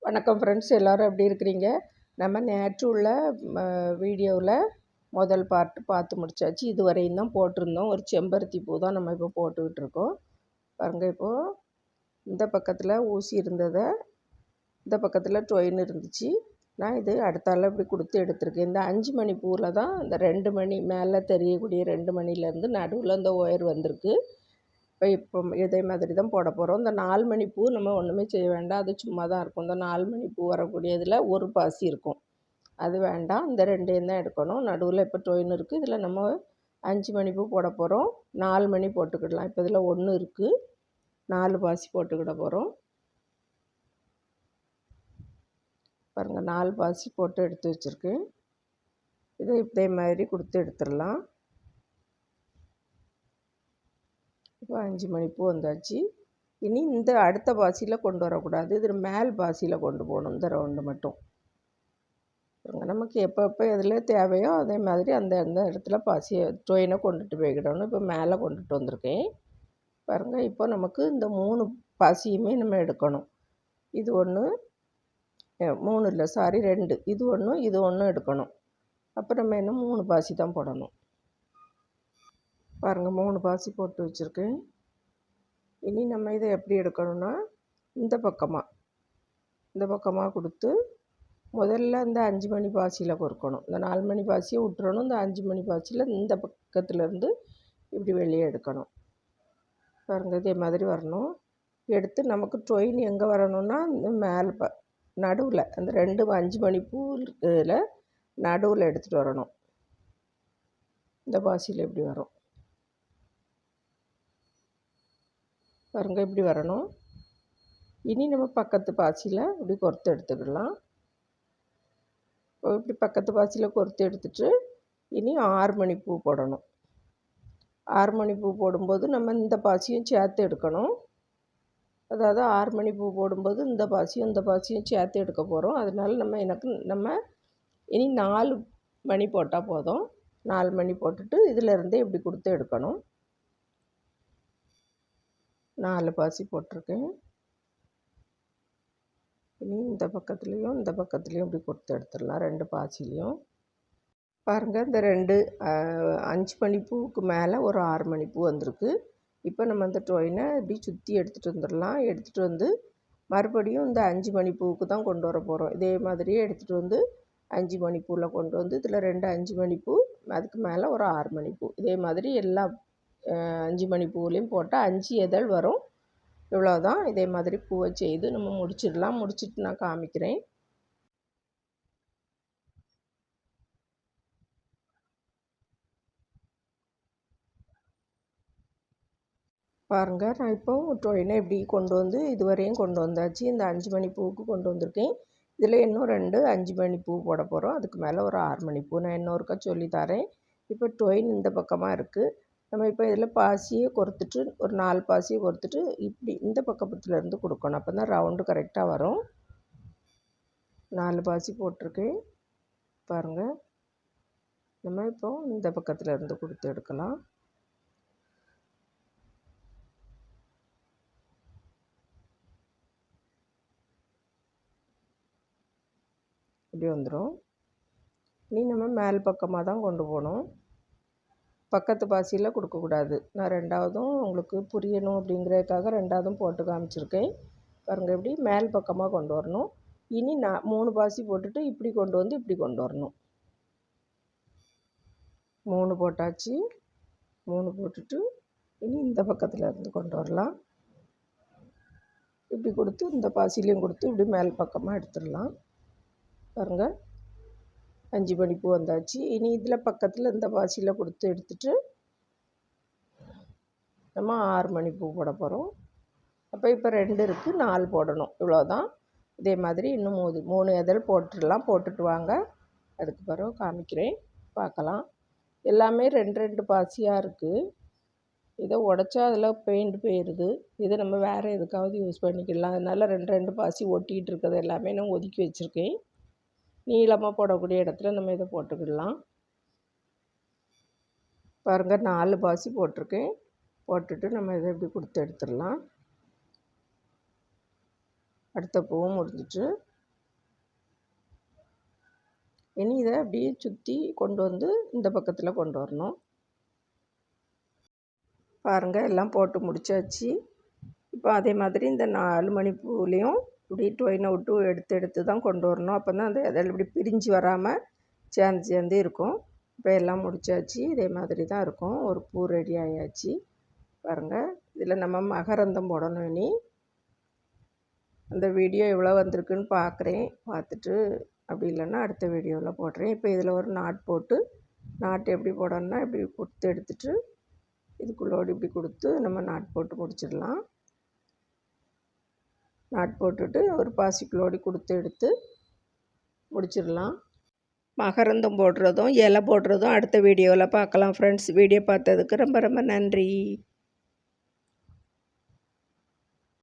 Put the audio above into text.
வணக்கம் ஃப்ரெண்ட்ஸ், எல்லோரும் எப்படி இருக்கிறீங்க? நம்ம நேற்று உள்ள வீடியோவில் முதல் பார்த்து முடிச்சாச்சு. இதுவரையும் தான் போட்டிருந்தோம். ஒரு செம்பருத்தி பூ தான் நம்ம இப்போ போட்டுக்கிட்டு இருக்கோம். பாருங்கள், இப்போது இந்த பக்கத்தில் ஊசி இருந்ததை இந்த பக்கத்தில் டொயின் இருந்துச்சு. நான் இது அடுத்தால இப்படி கொடுத்து எடுத்திருக்கேன். இந்த 5 மணி பூவில் தான் இந்த 2 மணி மேலே தெரியக்கூடிய 2 மணிலேருந்து நடுவில் இந்த ஒயர் வந்திருக்கு. இப்போ இதே மாதிரி தான் போட போகிறோம். இந்த 4 மணி பூ நம்ம ஒன்றுமே செய்ய வேண்டாம், அது சும்மா தான் இருக்கும். இந்த 4 மணி பூ வரக்கூடியதில் ஒரு பாசி இருக்கும், அது வேண்டாம். இந்த 2யும் தான் எடுக்கணும். நடுவில் இப்போ டொயின் இருக்குது. இதில் நம்ம 5 மணி பூ போட போகிறோம். 4 மணி போட்டுக்கிடலாம். இப்போ இதில் 1 இருக்குது, 4 பாசி போட்டுக்கிட போகிறோம். பாருங்கள், 4 பாசி போட்டு எடுத்து வச்சுருக்கேன். இதை இதே மாதிரி கொடுத்து எடுத்துடலாம். இப்போ 5 மணி பூ வந்தாச்சு. இனி இந்த அடுத்த பாசியில் கொண்டு வரக்கூடாது, இது மேல் பாசியில் கொண்டு போகணும். இந்த ரவுண்டு மட்டும் நமக்கு எப்போ எதில் தேவையோ அதே மாதிரி அந்த இடத்துல பாசியை டொயினை கொண்டுட்டு போய்க்கிடணும். இப்போ மேலே கொண்டுட்டு வந்திருக்கேன். பாருங்கள், இப்போ நமக்கு இந்த 3 பாசியுமே நம்ம எடுக்கணும். இது 1, 3 இல்லை, சாரி 2, இது 1, இது 1 எடுக்கணும். அப்போ நம்ம இன்னும் 3 பாசி தான் போடணும். பாருங்கள், 3 பாசி போட்டு வச்சுருக்கேன். இனி நம்ம இதை எப்படி எடுக்கணும்னா, இந்த பக்கமாக கொடுத்து முதல்ல இந்த 5 மணி பாசியில் பொறுக்கணும். இந்த 4 மணி பாசியை விட்டுறணும். இந்த 5 மணி பாசியில் இந்த பக்கத்துலேருந்து இப்படி வெளியே எடுக்கணும். பாருங்கள், இதே மாதிரி வரணும். எடுத்து நமக்கு டொயின் எங்கே வரணும்னா, இந்த மேலே நடுவில் அந்த 2 5 மணி பூவில் நடுவில் எடுத்துகிட்டு வரணும். இந்த பாசியில் இப்படி வரும். பாருங்கள், இப்படி வரணும். இனி நம்ம பக்கத்து பாசியில் இப்படி கொறுத்து எடுத்துக்கலாம். இப்படி பக்கத்து பாசியில் கொறுத்து எடுத்துட்டு இனி 6 மணி பூ போடணும். 6 மணி பூ போடும்போது நம்ம இந்த பாசியும் சேர்த்து எடுக்கணும். அதாவது 6 மணி பூ போடும்போது இந்த பாசியும் சேர்த்து எடுக்க போகிறோம். அதனால நம்ம இனி 4 மணி போட்டால் போதும். 4 மணி போட்டுட்டு இதிலேருந்தே இப்படி கொடுத்து எடுக்கணும். 4 பாசி போட்டிருக்கேன். இனி இந்த பக்கத்துலேயும் இப்படி கொடுத்து எடுத்துடலாம், 2 பாசிலையும். பாருங்கள், இந்த 2 5 மணி பூவுக்கு மேலே ஒரு 6 மணி பூ வந்திருக்கு. இப்போ நம்ம இந்த டொயினை இப்படி சுற்றி எடுத்துகிட்டு வந்துடலாம். எடுத்துகிட்டு வந்து மறுபடியும் இந்த 5 மணி பூவுக்கு தான் கொண்டு வர போகிறோம். இதே மாதிரியே எடுத்துகிட்டு வந்து 5 மணி பூவில் கொண்டு வந்து இதில் 2 5 மணி பூ, அதுக்கு மேலே ஒரு 6 மணி பூ, இதே மாதிரி எல்லா 5 மணி பூவிலையும் போட்டால் 5 இதழ் வரும். இவ்வளோதான். இதே மாதிரி பூவை செய்து நம்ம முடிச்சிடலாம். முடிச்சுட்டு நான் காமிக்கிறேன். பாருங்கள், நான் இப்போ டொயினை இப்படி கொண்டு வந்து இதுவரையும் கொண்டு வந்தாச்சு. இந்த 5 மணி பூவுக்கு கொண்டு வந்திருக்கேன். இதில் இன்னும் 2 5 மணி பூ போட போகிறோம். அதுக்கு மேலே ஒரு 6 மணி பூ. நான் இன்னொருக்கா சொல்லித்தரேன். இப்போ டொயின் இந்த பக்கமாக இருக்குது. நம்ம இப்போ இதில் பாசியை கொறுத்துட்டு ஒரு 4 பாசியை கொறுத்துட்டு இப்படி இந்த பக்கத்துலேருந்து கொடுக்கணும். அப்போ தான் ரவுண்டு கரெக்டாக வரும். 4 பாசி போட்டிருக்கேன். பாருங்கள், நம்ம இப்போ இந்த பக்கத்துலேருந்து கொடுத்து எடுக்கலாம். இப்படி வந்துடும். இனி நம்ம மேல் பக்கமாக தான் கொண்டு போகணும். பக்கத்து பாசியில் கொடுக்கக்கூடாது. நான் 2வதும் உங்களுக்கு புரியணும் அப்படிங்கிறதுக்காக 2வதும் போட்டு காமிச்சிருக்கேன். பாருங்கள், இப்படி மேல் பக்கமாக கொண்டு வரணும். இனி நான் 3 பாசி போட்டுட்டு இப்படி கொண்டு வந்து இப்படி கொண்டு வரணும். 3 போட்டாச்சு. 3 போட்டுட்டு இனி இந்த பக்கத்தில் இருந்து கொண்டு வரலாம். இப்படி கொடுத்து இந்த பாசிலையும் கொடுத்து இப்படி மேல் பக்கமாக எடுத்துடலாம். பாருங்கள், 5 மணி பூ வந்தாச்சு. இனி இதில் பக்கத்தில் இந்த பாசியில் கொடுத்து எடுத்துட்டு நம்ம 6 மணி பூ போட போகிறோம். அப்போ இப்போ 2 இருக்குது, 4 போடணும். இவ்வளோதான். இதே மாதிரி இன்னும் 3 இதழ் போட்டுடலாம். போட்டுட்டு வாங்க, அதுக்கு பிறகு காமிக்கிறேன், பார்க்கலாம். எல்லாமே 2 2 பாசியாக இருக்குது. இதை உடச்சா அதில் பெயிண்ட் போயிடுது. இதை நம்ம வேறு எதுக்காவது யூஸ் பண்ணிக்கலாம். அதனால் 2 2 பாசி ஒட்டிகிட்டு இருக்கிறது எல்லாமே நான் ஒதுக்கி வச்சுருக்கேன். நீளமாக போடக்கூடிய இடத்துல நம்ம இதை போட்டுக்கிடலாம். பாருங்கள், 4 பாசி போட்டிருக்கேன். போட்டுட்டு நம்ம இதை இப்படி கொடுத்து எடுத்துடலாம். அடுத்த பூவும் முடிஞ்சிட்டு இனி இதை அப்படியே சுற்றி கொண்டு வந்து இந்த பக்கத்தில் கொண்டு வரணும். பாருங்கள், எல்லாம் போட்டு முடிச்சாச்சு. இப்போ அதே மாதிரி இந்த 4 மணி பூலையும் இப்படி டொயினை விட்டு எடுத்து தான் கொண்டு வரணும். அப்போ தான் அதில் இப்படி பிரிஞ்சு வராமல் சேர்ந்து இருக்கும். இப்போ எல்லாம் முடிச்சாச்சு. இதே மாதிரி தான் இருக்கும். ஒரு பூ ரெடி ஆயாச்சு. பாருங்கள், இதில் நம்ம மகரந்தம் போடணும். இனி அந்த வீடியோ எவ்வளோ வந்திருக்குன்னு பார்க்குறேன். பார்த்துட்டு அப்படி இல்லைன்னா அடுத்த வீடியோவில் போடுறேன். இப்போ இதில் ஒரு நாட்டு எப்படி போடணும்னா இப்படி கொடுத்து எடுத்துட்டு இதுக்குள்ளோடு இப்படி கொடுத்து நம்ம நாட் போட்டு முடிச்சிடலாம். நாட் போட்டுட்டு ஒரு பாசிக்குள்ளோடி கொடுத்து எடுத்து முடிச்சிடலாம். மகரந்தம் போடுறதும் இலை போடுறதும் அடுத்த வீடியோவில் பார்க்கலாம் ஃப்ரெண்ட்ஸ். வீடியோ பார்த்ததுக்கு ரொம்ப ரொம்ப நன்றி.